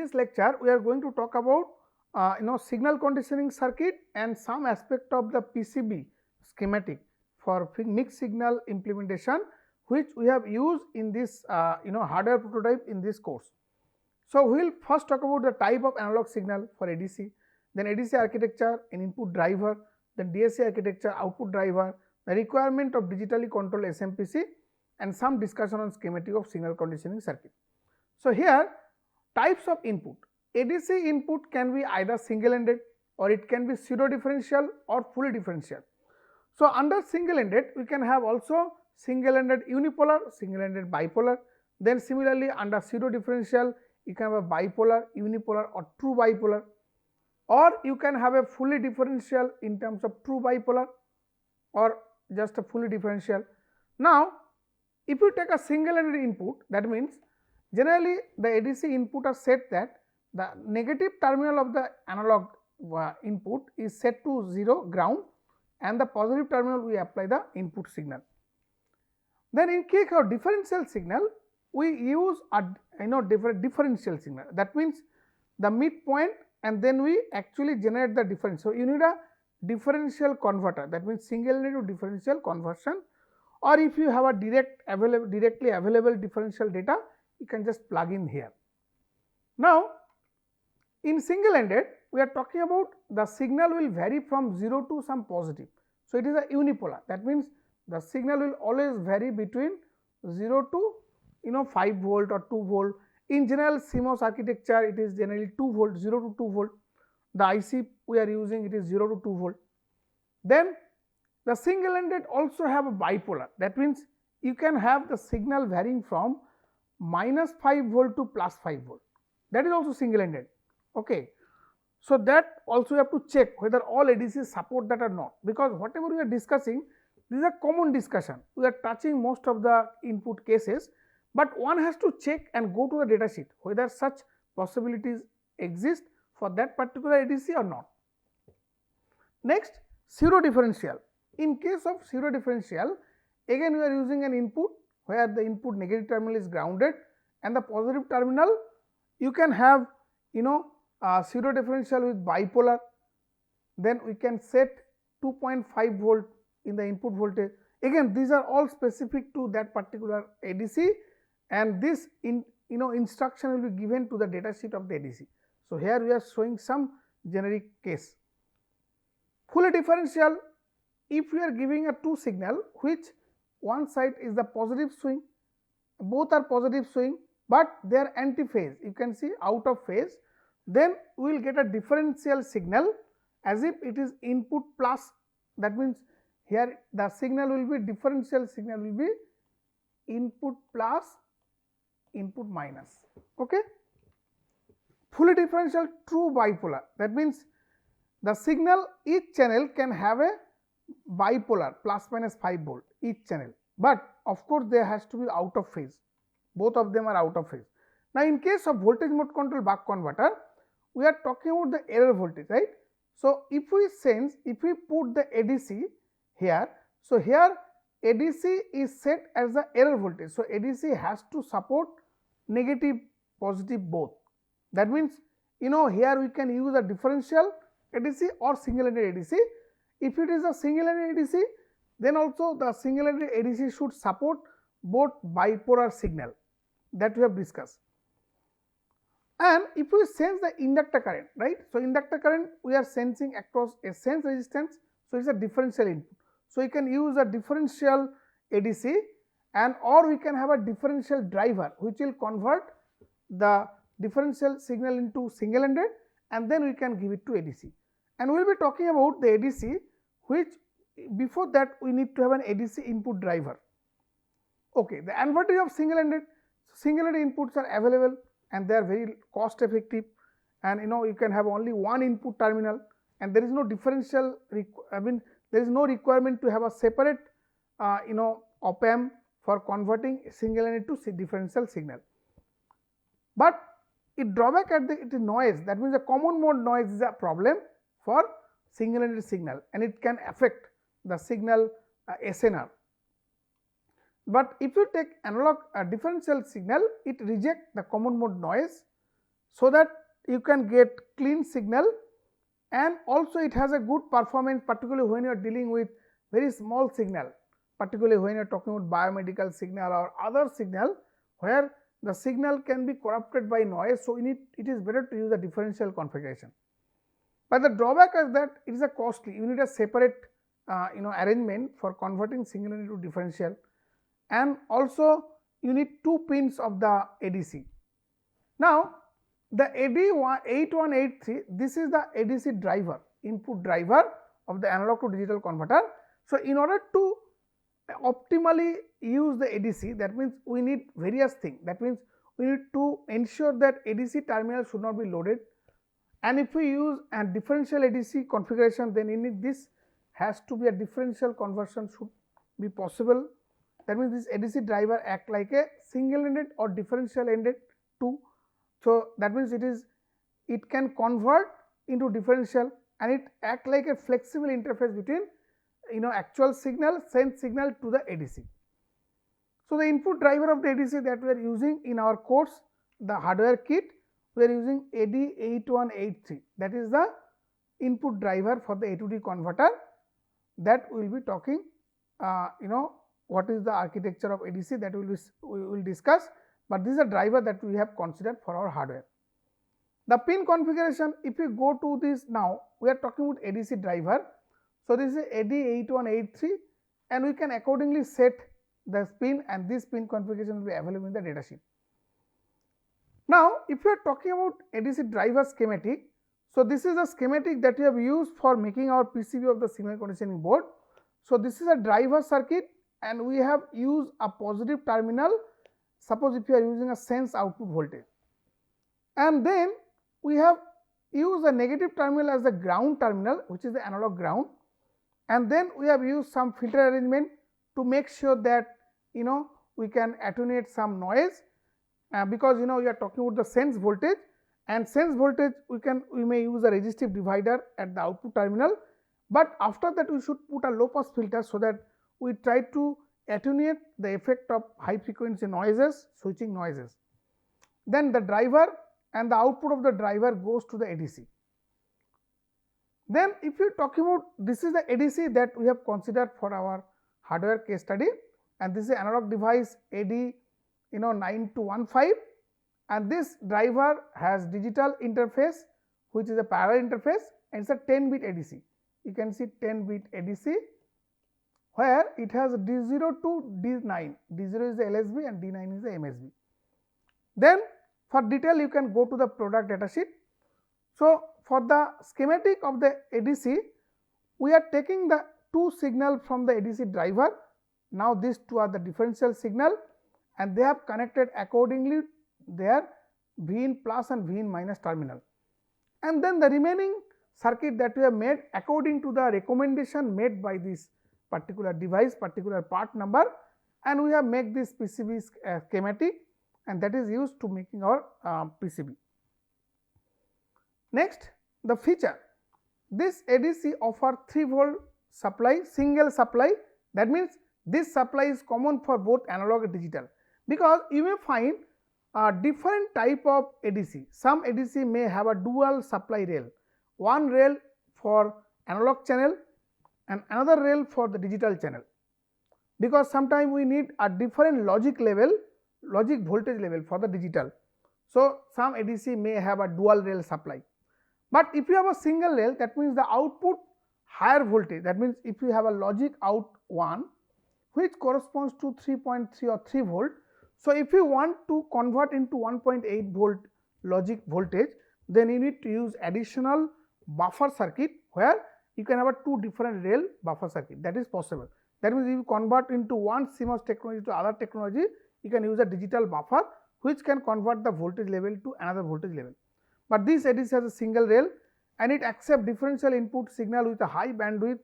this lecture we are going to talk about signal conditioning circuit and some aspect of the PCB schematic for mixed signal implementation, which we have used in this hardware prototype in this course. So, we will first talk about the type of analog signal for ADC, then ADC architecture in input driver, then DAC architecture output driver, the requirement of digitally controlled SMPC and some discussion on schematic of signal conditioning circuit. So, here types of input. ADC input can be either single-ended or it can be pseudo differential or fully differential. So, under single-ended we can have also single-ended unipolar, single-ended bipolar. Then similarly under pseudo differential you can have a bipolar, unipolar or true bipolar, or you can have a fully differential in terms of true bipolar or just a fully differential. Now, if you take a single-ended input, that means generally the ADC input are set that the negative terminal of the analog input is set to 0 ground and the positive terminal we apply the input signal. Then in case of differential signal, we use a differential signal, that means the midpoint and then we actually generate the difference. So, you need a differential converter, that means single-ended to differential conversion, or if you have a directly available differential data, you can just plug in here. Now, in single-ended we are talking about the signal will vary from 0 to some positive. So, it is a unipolar, that means the signal will always vary between 0 to 5 volt or 2 volt. In general CMOS architecture it is generally 2 volt, 0 to 2 volt. The IC we are using it is 0 to 2 volt. Then the single-ended also have a bipolar, that means you can have the signal varying from minus 5 volt to plus 5 volt, that is also single-ended. Okay. So, that also you have to check whether all ADCs support that or not, because whatever we are discussing, this is a common discussion, we are touching most of the input cases, but one has to check and go to the data sheet whether such possibilities exist for that particular ADC or not. Next, pseudo differential. In case of pseudo differential, again we are using an input where the input negative terminal is grounded and the positive terminal you can have pseudo differential with bipolar, then we can set 2.5 volt in the input voltage. Again these are all specific to that particular ADC and this instruction will be given to the data sheet of the ADC. So, here we are showing some generic case. Fully differential, if we are giving a two signal which one side is the positive swing, both are positive swing, but they are anti-phase, you can see out of phase, then we will get a differential signal as if it is input plus, that means here the signal will be differential signal will be input plus input minus. Okay. Fully differential true bipolar, that means the signal each channel can have a bipolar plus minus 5 volt each channel, but of course there has to be out of phase, both of them are out of phase. Now, in case of voltage mode control buck converter, we are talking about the error voltage, right. So, if we put the ADC here, so here ADC is set as the error voltage. So, ADC has to support negative positive both, that means here we can use a differential ADC or single-ended ADC. If it is a single-ended ADC, then also the single-ended ADC should support both bipolar signal that we have discussed. And if we sense the inductor current, right. So, inductor current we are sensing across a sense resistance, so it is a differential input. So, you can use a differential ADC and or we can have a differential driver which will convert the differential signal into single-ended and then we can give it to ADC. And we will be talking about the ADC, which before that we need to have an ADC input driver. Okay. The advantage of single-ended, single-ended inputs are available and they are very cost effective, and you can have only one input terminal and there is no differential, there is no requirement to have a separate op-amp for converting single-ended to differential signal. But it drawback at the noise, that means the common mode noise is a problem for single-ended signal and it can affect the signal SNR. But if you take analog differential signal, it rejects the common mode noise. so that you can get clean signal, and also it has a good performance, particularly when you are dealing with very small signal, particularly when you are talking about biomedical signal or other signal where the signal can be corrupted by noise. So, it is better to use a differential configuration. But the drawback is that it is a costly, you need a separate arrangement for converting signal into differential, and also you need 2 pins of the ADC. Now, the AD8183, this is the ADC driver, input driver of the analog to digital converter. So, in order to optimally use the ADC, that means we need various things. That means we need to ensure that ADC terminal should not be loaded, and if we use a differential ADC configuration, then in it this has to be a differential conversion should be possible. That means this ADC driver act like a single ended or differential ended too. So, that means it can convert into differential, and it act like a flexible interface between actual signal, sent signal to the ADC. So, the input driver of the ADC that we are using in our course, the hardware kit, we are using AD8183, that is the input driver for the A to D converter, that we will be talking what is the architecture of ADC, that we will discuss, but this is a driver that we have considered for our hardware. The pin configuration, if you go to this, now we are talking about ADC driver. So, this is AD8183, and we can accordingly set the pin, and this pin configuration will be available in the data sheet. Now, if you are talking about ADC driver schematic, so this is a schematic that we have used for making our PCB of the signal conditioning board. So, this is a driver circuit, and we have used a positive terminal. Suppose if you are using a sense output voltage, and then we have used a negative terminal as the ground terminal, which is the analog ground, and then we have used some filter arrangement to make sure that we can attenuate some noise, because we are talking about the sense voltage, and sense voltage we may use a resistive divider at the output terminal, but after that we should put a low pass filter, so that we try to attenuate the effect of high frequency noises, switching noises. Then the driver and the output of the driver goes to the ADC. Then if you talk about, this is the ADC that we have considered for our hardware case study, and this is analog device AD9215, and this driver has digital interface, which is a parallel interface, and it is a 10-bit ADC. You can see 10-bit ADC, where it has D0 to D9, D0 is the LSB and D9 is the MSB. Then for detail you can go to the product data sheet. So, for the schematic of the ADC, we are taking the 2 signal from the ADC driver. Now, these 2 are the differential signal, and they have connected accordingly their Vin plus and Vin minus terminal, and then the remaining circuit that we have made according to the recommendation made by this particular device, particular part number, and we have made this PCB schematic, and that is used to making our PCB. Next, the feature. This ADC offer 3 volt supply, single supply, that means this supply is common for both analog and digital, because you may find different type of ADC. Some ADC may have a dual supply rail, one rail for analog channel and another rail for the digital channel, because sometimes we need a different logic level, logic voltage level for the digital. So, some ADC may have a dual rail supply, but if you have a single rail, that means the output higher voltage, that means if you have a logic out 1 which corresponds to 3.3 or 3 volt. So, if you want to convert into 1.8 volt logic voltage, then you need to use additional buffer circuit, where you can have a 2 different rail buffer circuit, that is possible. That means, if you convert into one CMOS technology to other technology, you can use a digital buffer which can convert the voltage level to another voltage level. But this ADC has a single rail, and it accepts differential input signal with a high bandwidth,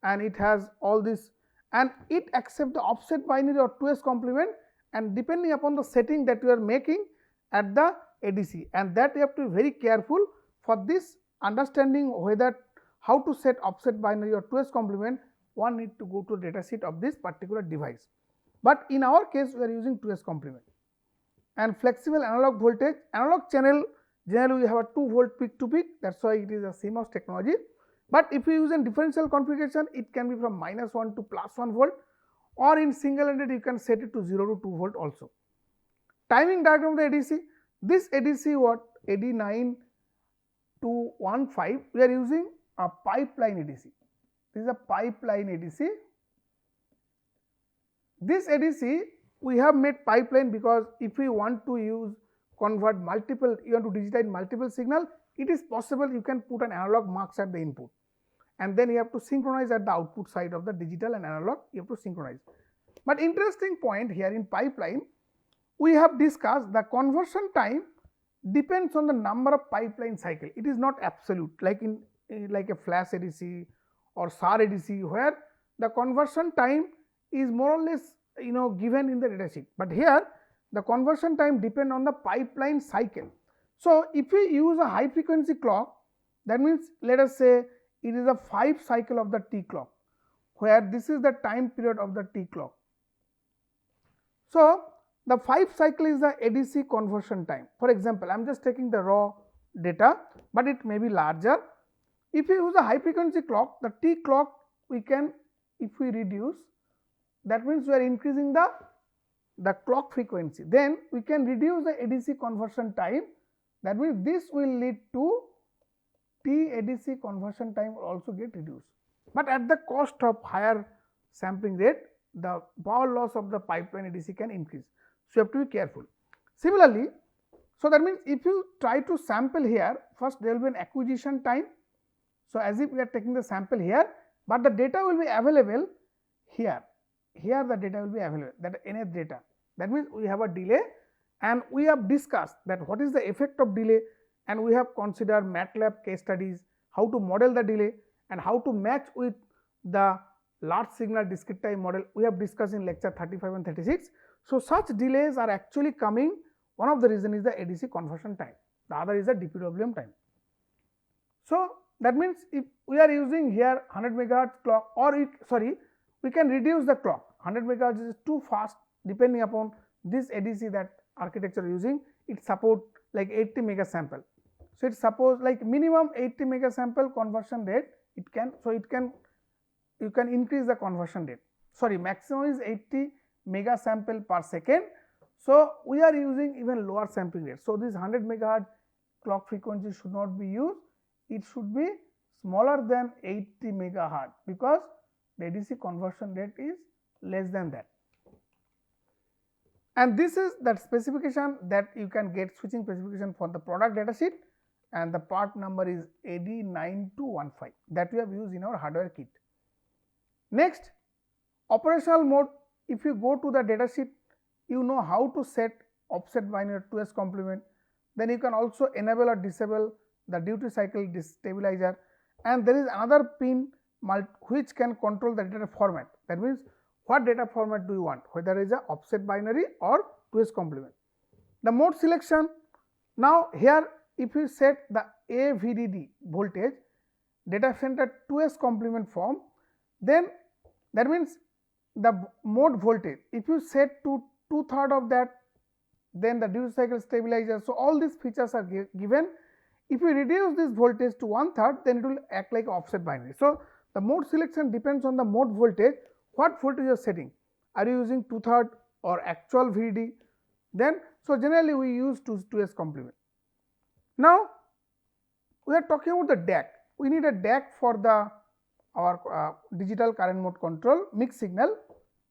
and it has all this, and it accepts the offset binary or 2s complement, and depending upon the setting that you are making at the ADC, and that you have to be very careful for this understanding whether how to set offset binary or 2s complement. One need to go to data sheet of this particular device, but in our case we are using 2s complement. And flexible analog voltage, analog channel Generally we have a 2 volt peak to peak, that is why it is a CMOS technology. But if you use in differential configuration, it can be from -1 to +1 volt, or in single ended you can set it to 0 to 2 volt also. Timing diagram of the ADC, this ADC what AD9 to 15, we are using a pipeline ADC. This is a pipeline ADC. This ADC we have made pipeline because if we want to convert multiple, you want to digitize multiple signal, it is possible. You can put an analog mux at the input, and then you have to synchronize at the output side of the digital and analog, you have to synchronize. But interesting point here, in pipeline we have discussed the conversion time depends on the number of pipeline cycle. It is not absolute like in like a flash ADC or SAR ADC, where the conversion time is more or less given in the data sheet, but here the conversion time depend on the pipeline cycle. So if we use a high frequency clock, that means let us say it is a 5 cycle of the T clock, where this is the time period of the T clock. So the 5 cycle is the ADC conversion time. For example, I am just taking the raw data, but it may be larger. If we use a high frequency clock, the T clock we can, if we reduce, that means we are increasing the clock frequency, then we can reduce the ADC conversion time. That means this will lead to T ADC conversion time will also get reduced, but at the cost of higher sampling rate, the power loss of the pipeline ADC can increase. So you have to be careful. Similarly, so that means if you try to sample here, first there will be an acquisition time. So as if we are taking the sample here, but the data will be available here. Here the data will be available, that nth data. That means we have a delay, and we have discussed that what is the effect of delay, and we have considered MATLAB case studies, how to model the delay and how to match with the large signal discrete time model. We have discussed in lecture 35 and 36. So such delays are actually coming. One of the reason is the ADC conversion time, the other is the DPWM time. So that means if we are using here 100 megahertz clock, or we can reduce the clock. 100 megahertz is too fast, depending upon this ADC that architecture using, it support like 80 mega sample. So it suppose like minimum 80 mega sample conversion rate it can, so it can, you can increase the conversion rate. Sorry, maximum is 80 mega sample per second. So we are using even lower sampling rate. So this 100 megahertz clock frequency should not be used. It should be smaller than 80 megahertz, because the ADC conversion rate is less than that. And this is that specification that you can get, switching specification for the product data sheet, and the part number is AD9215 that we have used in our hardware kit. Next, operational mode. If you go to the data sheet, you know how to set offset binary 2s complement. Then you can also enable or disable the duty cycle stabilizer, and there is another pin which can control the data format. That means what data format do you want, whether it is a offset binary or 2s complement. The mode selection. Now here if you set the AVDD voltage, data center 2s complement form, then that means the mode voltage, if you set to 2/3 of that, then the duty cycle stabilizer. So all these features are given. If you reduce this voltage to 1/3, then it will act like offset binary. So the mode selection depends on the mode voltage, what voltage you are setting. Are you using 2/3 or actual VDD? Then so generally we use 2s complement. Now we are talking about the DAC. We need a DAC for our digital current mode control mixed signal,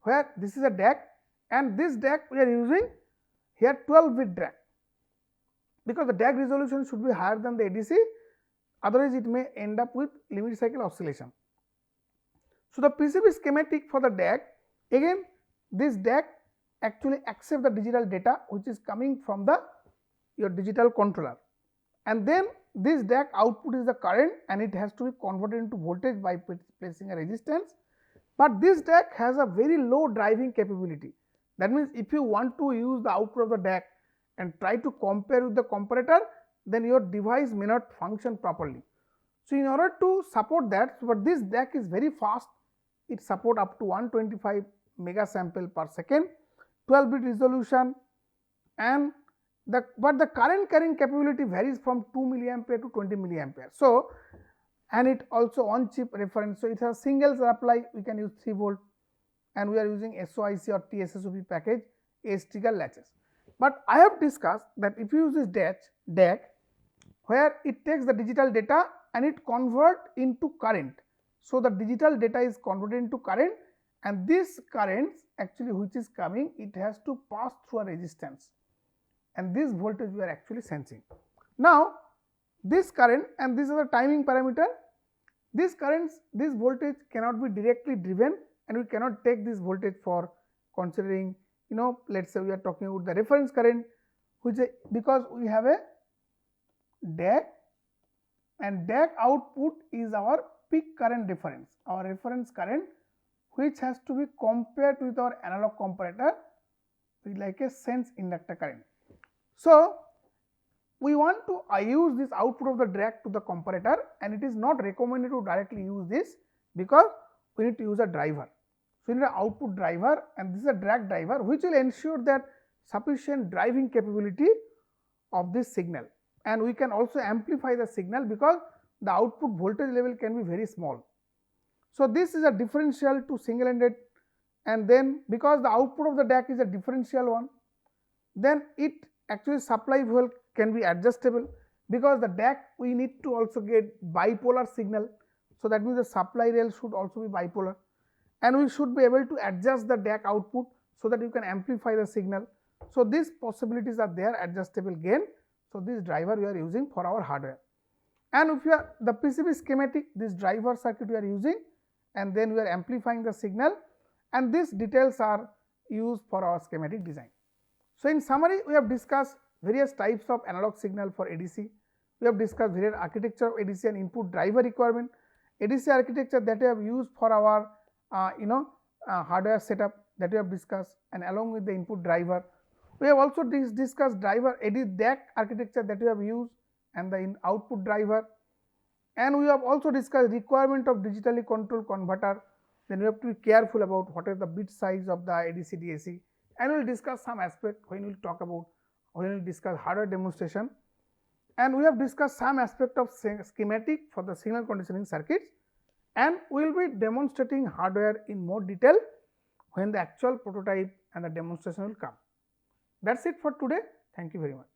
where this is a DAC, and this DAC we are using here 12-bit DAC, because the DAC resolution should be higher than the ADC, otherwise it may end up with limit cycle oscillation. So the PCB schematic for the DAC, again this DAC actually accepts the digital data which is coming from your digital controller, and then this DAC output is the current, and it has to be converted into voltage by placing a resistance. But this DAC has a very low driving capability. That means if you want to use the output of the DAC and try to compare with the comparator, then your device may not function properly. So in order to support that, but this DAC is very fast, it support up to 125 mega sample per second, 12-bit resolution, and but the current carrying capability varies from 2 milliampere to 20 milliampere. So, and it also on chip reference. So, it has single supply, we can use 3 volt, and we are using SOIC or TSSOP package as trigger latches. But I have discussed that if you use this DAC where it takes the digital data and it convert into current. So, the digital data is converted into current, and this current actually which is coming, it has to pass through a resistance, and this voltage we are actually sensing. Now, this current, and this is the timing parameter, this currents, this voltage cannot be directly driven, and we cannot take this voltage for considering, let us say we are talking about the reference current, which is because we have a DAC, and DAC output is our peak current reference, our reference current, which has to be compared with our analog comparator with like a sense inductor current. So, we want to use this output of the DAC to the comparator, and it is not recommended to directly use this because we need to use a driver. So, we need an output driver, and this is a drag driver which will ensure that sufficient driving capability of this signal, and we can also amplify the signal because the output voltage level can be very small. So, this is a differential to single ended, and then because the output of the DAC is a differential one, then it actually supply fuel can be adjustable because the DAC we need to also get bipolar signal. So, that means the supply rail should also be bipolar, and we should be able to adjust the DAC output so that you can amplify the signal. So, these possibilities are there, adjustable gain. So, this driver we are using for our hardware, and if you are the PCB schematic, this driver circuit we are using, and then we are amplifying the signal, and these details are used for our schematic design. So, in summary, we have discussed various types of analog signal for ADC. We have discussed various architecture of ADC and input driver requirement, ADC architecture that we have used for our hardware setup that we have discussed, and along with the input driver. We have also discussed driver DAC architecture that we have used and the output driver, and we have also discussed requirement of digitally controlled converter. Then we have to be careful about what is the bit size of the ADC DAC, and we will discuss some aspect when we will discuss hardware demonstration, and we have discussed some aspect of schematic for the signal conditioning circuits, and we will be demonstrating hardware in more detail when the actual prototype and the demonstration will come. That is it for today. Thank you very much.